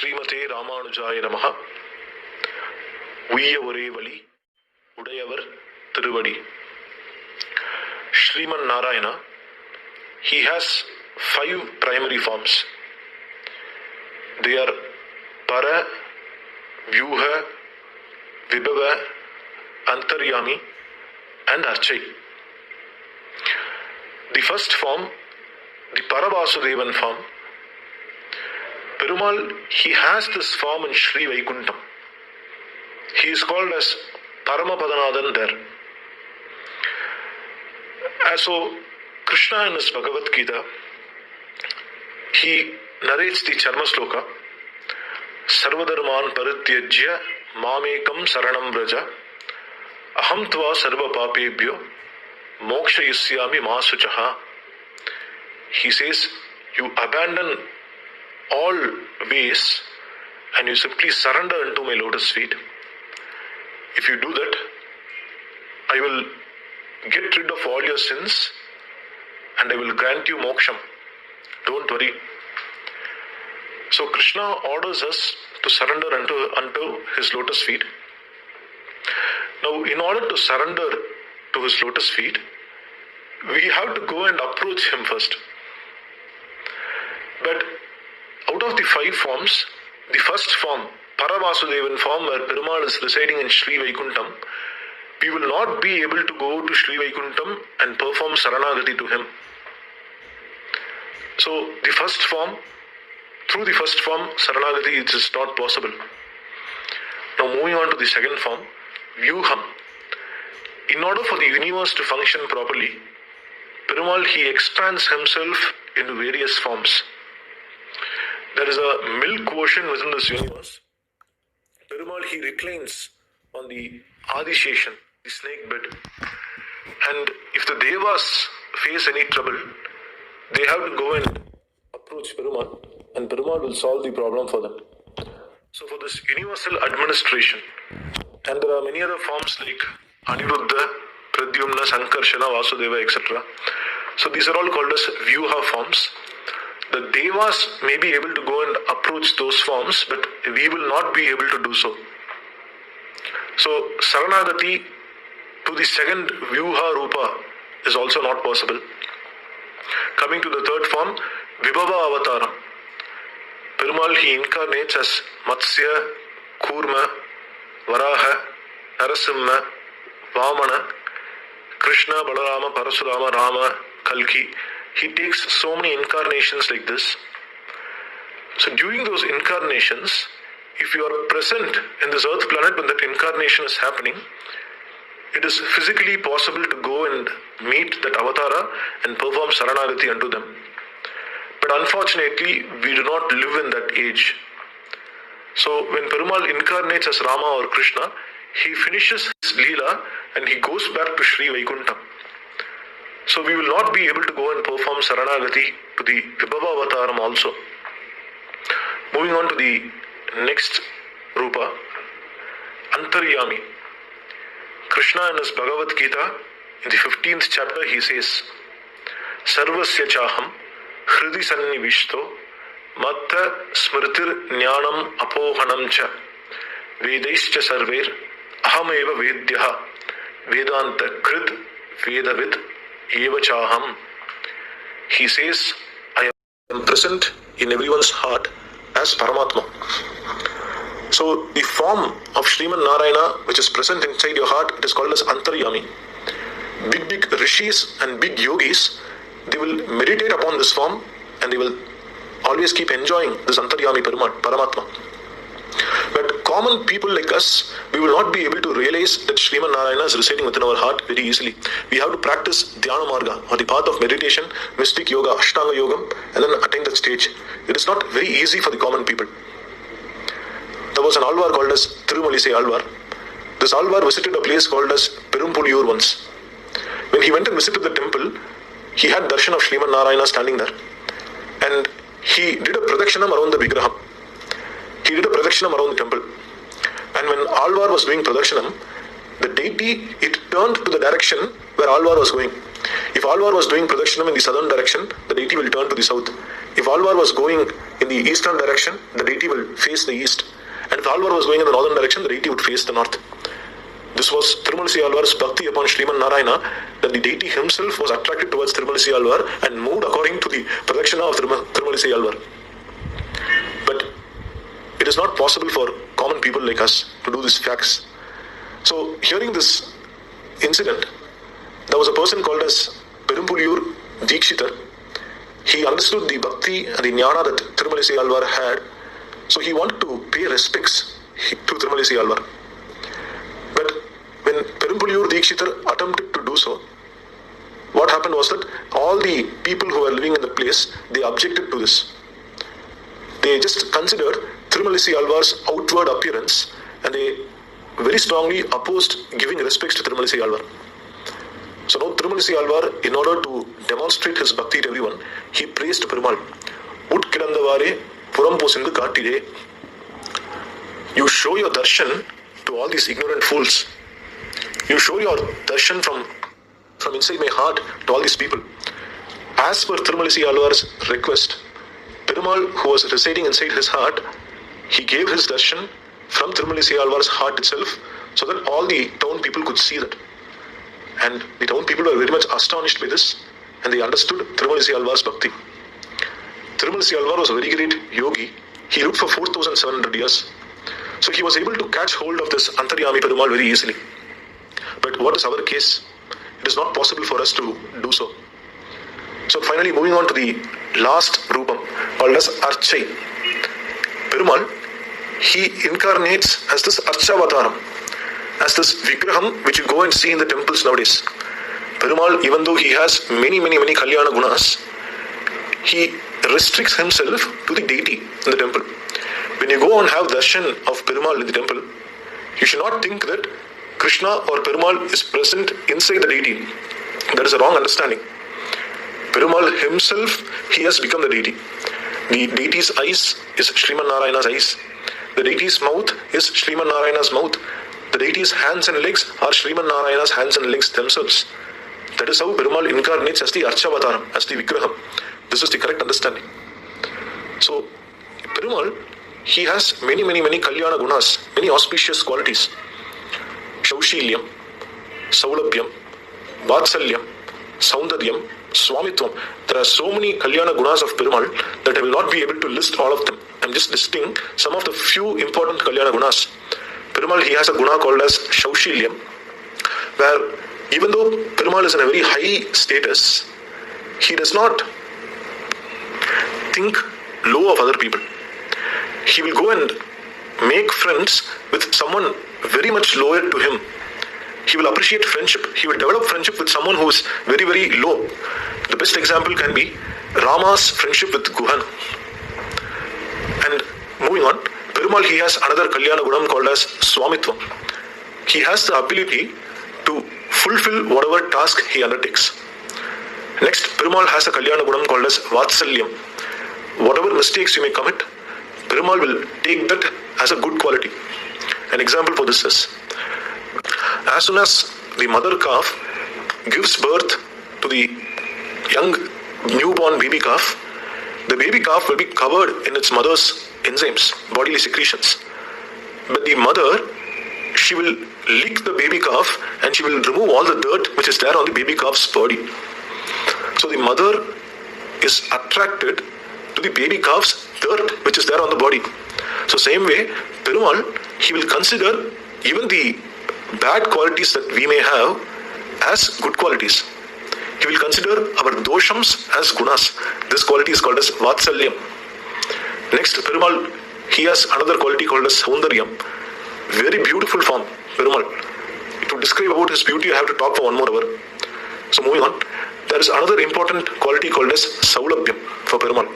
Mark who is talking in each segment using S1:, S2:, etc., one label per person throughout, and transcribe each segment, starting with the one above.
S1: ஸ்ரீமதே ராமானுஜாய நமஹ. உய்ய ஒரே வழி உடையவர் திருவடி. Sriman Narayana, he has 5 primary forms. They are Para, Vyuha, Vibhava, Antaryami and Archai. The first form, the Paravasudevan form, Perumal, he has this form in Sri Vaikuntham. He is called as Paramapadanathan there. So, Krishna in his Bhagavad Gita, he narrates the Charma Sloka, Sarvadharman Parityajya Mamekam Saranam Vraja Aham Tva Sarva Papebhyo Mokshayisyami Masuchaha. He says, you abandon all ways and you simply surrender into my lotus feet. If you do that, I will get rid of all your sins and I will grant you moksham. Don't worry. So Krishna orders us to surrender unto his lotus feet. Now, in order to surrender to his lotus feet, we have to go and approach him first. But out of the 5 forms, the first form, Paravasudevan form, where Perumal is residing in Sri Vaikuntham, we will not be able to go to Sri Vaikuntham and perform Saranagati to him. So, the first form, through the first form, Saranagati is not possible. Now, moving on to the second form, Vyuham. In order for the universe to function properly, Perumal, he expands himself into various forms. There is a milk ocean within this universe. Perumal, he reclines on the Adisheshan, the snake bed. And if the Devas face any trouble, they have to go and approach Perumal, and Perumal will solve the problem for them. So for this universal administration, and there are many other forms like Aniruddha, Pradyumna, Sankarshana, Vasudeva, etc. So these are all called as Vyuha forms. The Devas may be able to go and approach those forms, but we will not be able to do so. So Saranagati to the second Vyuha Rupa is also not possible. Coming to the third form, Vibhava Avataram. Perumal, he incarnates as Matsya, Kurma, Varaha, Narasimha, Vamana, Krishna, Balarama, Parasurama, Rama, Kalki. He takes so many incarnations like this. So during those incarnations, if you are present in this earth planet when that incarnation is happening, it is physically possible to go and meet that avatara and perform Saranagati unto them. But unfortunately, we do not live in that age. So when Perumal incarnates as Rama or Krishna, he finishes his Leela and he goes back to Sri Vaikuntham. So we will not be able to go and perform Saranagati to the Vibhava Avataram also. Moving on to the next Rupa, Antaryami. Krishna in his Bhagavad Gita, in the 15th chapter, he says, Sarvasya chaham hridi sannivishto matta smritir jnanam apohanam cha vedaischa sarver ahameva vedyaha vedanta krit vedavid eva chaham. He says, I am present in everyone's heart as Paramatma. So the form of Sriman Narayana, which is present inside your heart, it is called as Antaryami. Big rishis and big yogis, they will meditate upon this form and they will always keep enjoying this Antaryami Paramatma. But common people like us, we will not be able to realize that Sriman Narayana is residing within our heart very easily. We have to practice Dhyana Marga, or the path of meditation, mystic yoga, Ashtanga Yogam, and then attain that stage. It is not very easy for the common people. There was an Alvar called as Tirumalisai Alvar. This Alvar visited a place called as Perumpuliyur once. When he went and visited the temple, he had darshan of Sriman Narayana standing there. And he did a pradakshanam around the Vigraham. He did a pradakshanam around the temple. And when Alvar was doing pradakshanam, the deity, it turned to the direction where Alvar was going. If Alvar was doing pradakshanam in the southern direction, the deity will turn to the south. If Alvar was going in the eastern direction, the deity will face the east. And if Alvar was going in the northern direction, the deity would face the north. This was Tirumalasi Alvar's bhakti upon Sriman Narayana, that the deity himself was attracted towards Tirumalasi Alvar and moved according to the pradakshina of Tirumalasi Alvar. But it is not possible for common people like us to do these facts. So, hearing this incident, there was a person called as Perumpuliyur Dikshitar. He understood the bhakti and the jnana that Tirumalasi Alvar had, so he wanted to pay respects to Tirumalasi Alvar. But when Perumpuliyur Dikshitar attempted to do so, what happened was that all the people who were living in the place, they objected to this. They just considered Tirumalasi Alvar's outward appearance and they very strongly opposed giving respects to Tirumalasi Alvar. So now Tirumalasi Alvar, in order to demonstrate his bhakti to everyone, he praised Perumal. Ut kirandavare puram posindu kattide. You show your darshan to all these ignorant fools. You show your darshan from inside my heart to all these people. As per Tirumalasi Alvar's request, Perumal, who was residing inside his heart, he gave his darshan from Tirumalasi Alvar's heart itself, so that all the town people could see that. And the town people were very much astonished by this, and they understood Tirumalasi Alvar's bhakti. Tirumalasi Alvar was a very great yogi. He lived for 4,700 years. So he was able to catch hold of this Antaryami Perumal very easily. But what is our case? It is not possible for us to do so. So finally, moving on to the last Rupam, called as Archai. Perumal, he incarnates as this Archavataram, as this Vigraham which you go and see in the temples nowadays. Perumal, even though he has many Kalyana Gunas, he restricts himself to the deity in the temple. When you go and have darshan of Perumal in the temple, you should not think that Krishna or Perumal is present inside the deity. That is a wrong understanding. Perumal himself, he has become the deity. The deity's eyes is Sriman Narayana's eyes. The deity's mouth is Sriman Narayana's mouth. The deity's hands and legs are Sriman Narayana's hands and legs themselves. That is how Perumal incarnates as the Archavataram, as the Vigraham. This is the correct understanding. So, Perumal, he has many Kalyana Gunas, many auspicious qualities. Shaushilyam, Saulabhyam, Vatsalyam, Saundaryam, Swamitvam. There are so many Kalyana Gunas of Perumal that I will not be able to list all of them. I am just listing some of the few important Kalyana Gunas. Perumal, he has a guna called as Shaushilyam, where even though Perumal is in a very high status, he does not think low of other people. He will go and make friends with someone very much lower to him. He will appreciate friendship. He will develop friendship with someone who is very low. The best example can be Rama's friendship with Guhan. And moving on, Perumal, he has another Kalyana Gunam called as Swamitvam. He has the ability to fulfill whatever task he undertakes. Next, Perumal has a Kalyana Gunam called as Vatsalyam. Whatever mistakes you may commit, Perumal will take that as a good quality. An example for this is, as soon as the mother calf gives birth to the young newborn baby calf, the baby calf will be covered in its mother's enzymes, bodily secretions. But the mother, she will lick the baby calf and she will remove all the dirt which is there on the baby calf's body. So the mother is attracted to the baby calf's dirt which is there on the body. So same way, Perumal, he will consider even the bad qualities that we may have as good qualities. He will consider our doshams as gunas. This quality is called as Vatsalyam. Next, Perumal, he has another quality called as Saundaryam. Very beautiful form, Perumal. To describe about his beauty, I have to talk for 1 more hour. So moving on, there is another important quality called as Saulabhyam for Perumal.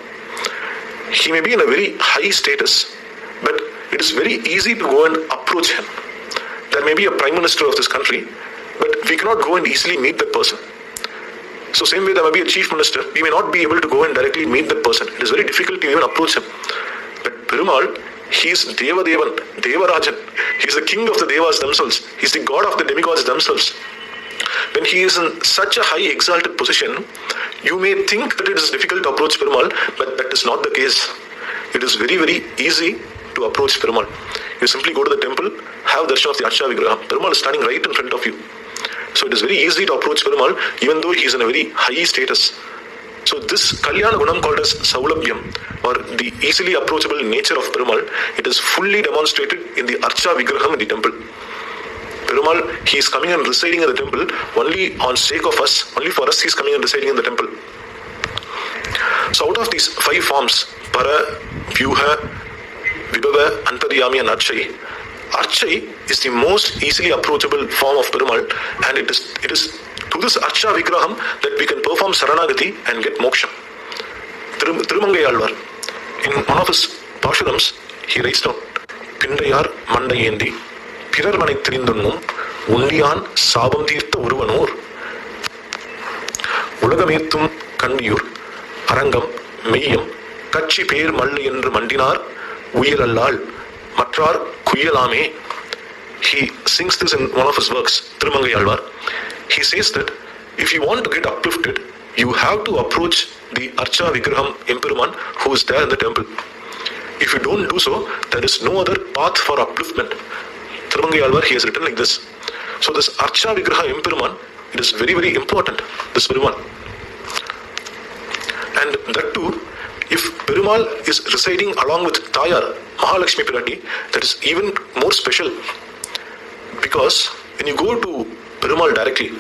S1: He may be in a very high status, but it is very easy to go and approach him. There may be a prime minister of this country, but we cannot go and easily meet that person. So same way there may be a chief minister, we may not be able to go and directly meet that person. It is very difficult to even approach him. But Perumal, he is Devadevan, Devarajan. He is the king of the Devas themselves. He is the god of the demigods themselves. When he is in such a high exalted position, You may think that it is difficult to approach Perumal, but that is not the case. It is very, very easy to approach Perumal. You simply go to the temple, have darshan of the Archa Vigraha. Perumal is standing right in front of you. So it is very easy to approach Perumal, even though he is in a very high status. So this Kalyana Gunam called as Saulabhyam, or the easily approachable nature of Perumal, it is fully demonstrated in the Archa Vigraham in the temple. Perumal, he is coming and residing in the temple only on sake of us, only for us he is coming and residing in the temple. So out of these 5 forms, Para, Vyuha, Vibhava, Antaryami and Archai, Archai is the most easily approachable form of Perumal, and it is to this Archa Vigraham that we can perform Saranagati and get moksha. Thirumangai in one of his Pashuram's, he writes down, Pindayar Mandayendi, Pirarmane Tirindunum, Undiyan Sabam Tirtha Uruvanur, Ulagameethum Kandiyur, Arangam, Meyyam, Kachi Per Malli Endru Mandinar, Uyirallal, Matrar Kuyalame. He sings this in one of his works, Thirumangai Alvar. He says that if you want to get uplifted, you have to approach the Archa Vigraham Emperuman who is there in the temple. If you don't do so, there is no other path for upliftment. Thirumangai Alvar, he has written like this. So this Archa Vigraha Emperuman, it is very, very important, this Perumal. And that too, if Perumal is residing along with Tayar, Mahalakshmi Pirati, that is even more special. Because when you go to Perumal directly,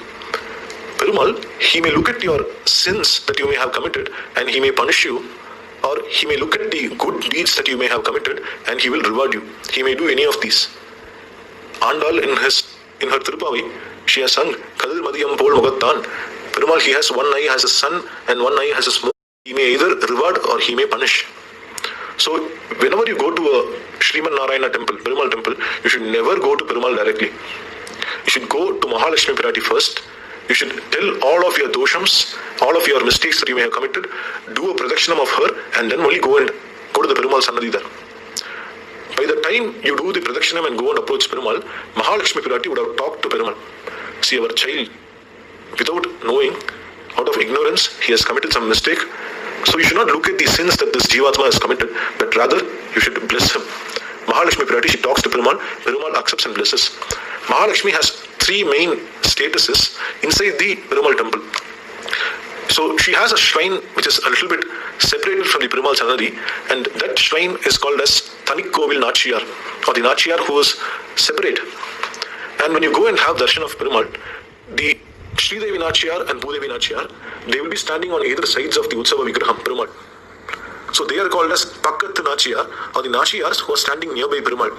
S1: Perumal, he may look at your sins that you may have committed and he may punish you, or he may look at the good deeds that you may have committed and he will reward you. He may do any of these. Andal in her Tirupavi, she has sung Kadil Madiyam Pol Mugattan. Perumal, he has one eye has a sun and one eye has a smoke. He may either reward or he may punish. So whenever you go to a Sriman Narayana temple, Perumal temple, you should never go to Perumal directly. You should go to Mahalakshmi Pirati first. You should tell all of your doshams, all of your mistakes that you may have committed, do a pradakshinam of her, and then only go to the Perumal Sannadhi there. By the time you do the pradakshinam and go and approach Perumal, Mahalakshmi Pirati would have talked to Perumal. See, our child, without knowing, out of ignorance, he has committed some mistake. So you should not look at the sins that this Jivatma has committed, but rather you should bless him. Mahalakshmi Pirati, she talks to Perumal, Perumal accepts and blesses. Mahalakshmi has 3 main statuses inside the Perumal temple. So she has a shrine which is a little bit separated from the Perumal Sannadhi, and that shrine is called as Thanikkovil Nachiyar, or the Nachiyar who is separate. And when you go and have darshan of Perumal, the Sridevi Nachiyar and Bhudevi Nachiyar, they will be standing on either sides of the Utsava Vigraham, Perumal. So they are called as Pakkat Nachiyar, or the Nachiyars who are standing nearby Perumal.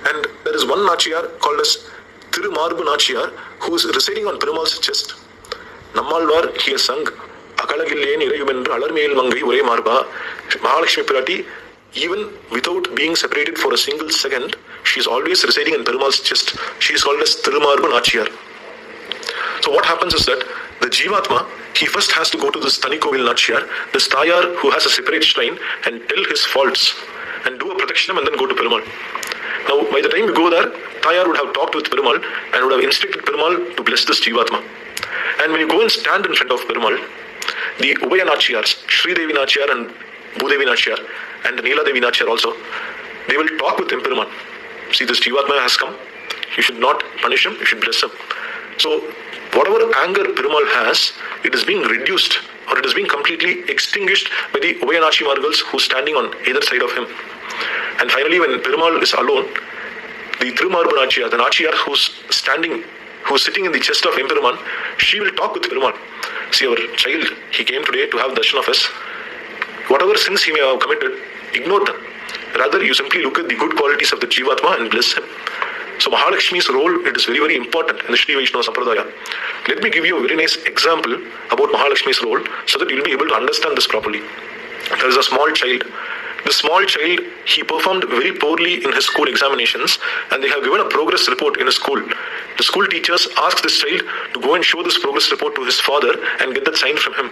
S1: And there is one Nachiyar called as Thirumarbu Nachiyar who is residing on Perumal's chest. Nammalvar, he has sung Akalagille Nirayumendra Alarmeel Mangai Ure Marba. Mahalakshmi Pirati, even without being separated for a single second, she is always residing in Perumal's chest. She is called as Thirumarbu Nachiyar. So what happens is that the Jivatma, he first has to go to this Thanikkovil Nachiyar, this Tayar who has a separate shrine, and tell his faults and do a pradakshinam and then go to Perumal. Now, by the time you go there, Tayar would have talked with Perumal and would have instructed Perumal to bless this Jivatma. And when you go and stand in front of Perumal, the Ubaya Nachiyars, Sridevi Nachiyar and Bhudevi Nachiyar, and the Neela Devi Nachiyar also, they will talk with Perumal. See, this Jivatma has come. You should not punish him, you should bless him. So, whatever anger Perumal has, it is being reduced, or it is being completely extinguished by the Ubaya Margals who are standing on either side of him. And finally, when Perumal is alone, the Thirumarbu Nachiyar, the Nachiyar who's sitting in the chest of Emperuman, she will talk with Perumal. See, our child, he came today to have darshan of us. Whatever sins he may have committed, ignore them. Rather, you simply look at the good qualities of the Jivatma and bless him. So Mahalakshmi's role, it is very, very important in the Sri Vaishnava Sampradaya. Let me give you a very nice example about Mahalakshmi's role so that you will be able to understand this properly. There is a small child. The small child, he performed very poorly in his school examinations, and they have given a progress report in his school. The school teachers asked this child to go and show this progress report to his father and get that signed from him.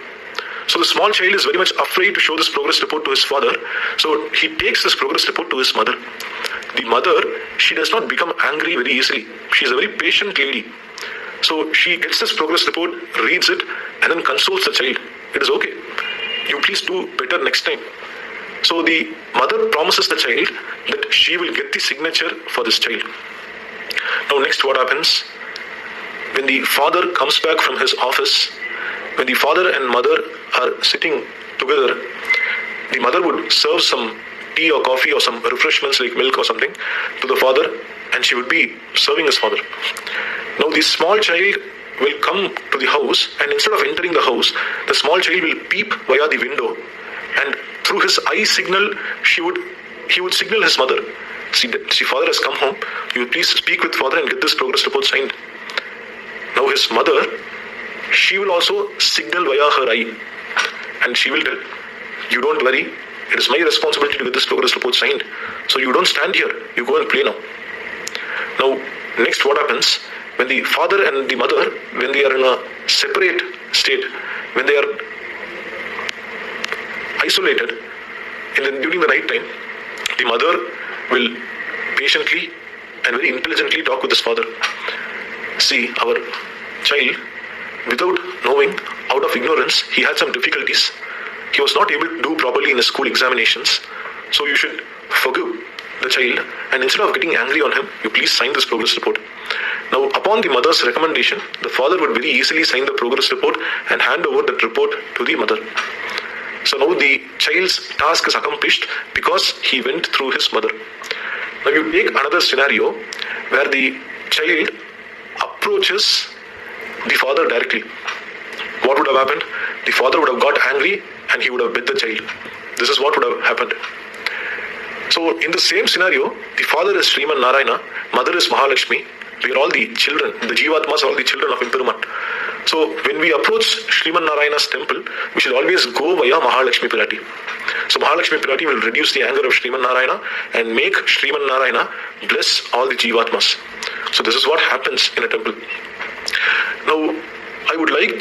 S1: So the small child is very much afraid to show this progress report to his father. So he takes this progress report to his mother. The mother, she does not become angry very easily. She is a very patient lady. So she gets this progress report, reads it, and then consoles the child. It is okay. You please do better next time. So the mother promises the child that she will get the signature for this child. Now next what happens? When the father comes back from his office, when the father and mother are sitting together, the mother would serve some tea or coffee or some refreshments like milk or something to the father, and she would be serving his father. Now the small child will come to the house, and instead of entering the house, the small child will peep via the window, and through his eye signal, he would signal his mother. See, father has come home. You please speak with father and get this progress report signed. Now his mother, she will also signal via her eye, and she will tell, you don't worry, it is my responsibility to get this progress report signed. So you don't stand here, you go and play now. Now, next what happens? When the father and the mother, when they are in a separate state, when they are isolated during the night time, the mother will patiently and very intelligently talk with his father. See, our child, without knowing, out of ignorance, he had some difficulties. He was not able to do properly in his school examinations. So you should forgive the child, and instead of getting angry on him, you please sign this progress report. Now, upon the mother's recommendation, the father would very easily sign the progress report and hand over that report to the mother. So now the child's task is accomplished because he went through his mother. Now you take another scenario where the child approaches the father directly. What would have happened? The father would have got angry and he would have bit the child. This is what would have happened. So in the same scenario, the father is Sriman Narayana, mother is Mahalakshmi. We are all the children, the Jivatmas are all the children of Imperuman. So when we approach Sriman Narayana's temple, we should always go via Mahalakshmi Pirati. So Mahalakshmi Pirati will reduce the anger of Sriman Narayana and make Sriman Narayana bless all the Jivatmas. So this is what happens in a temple. Now, I would like to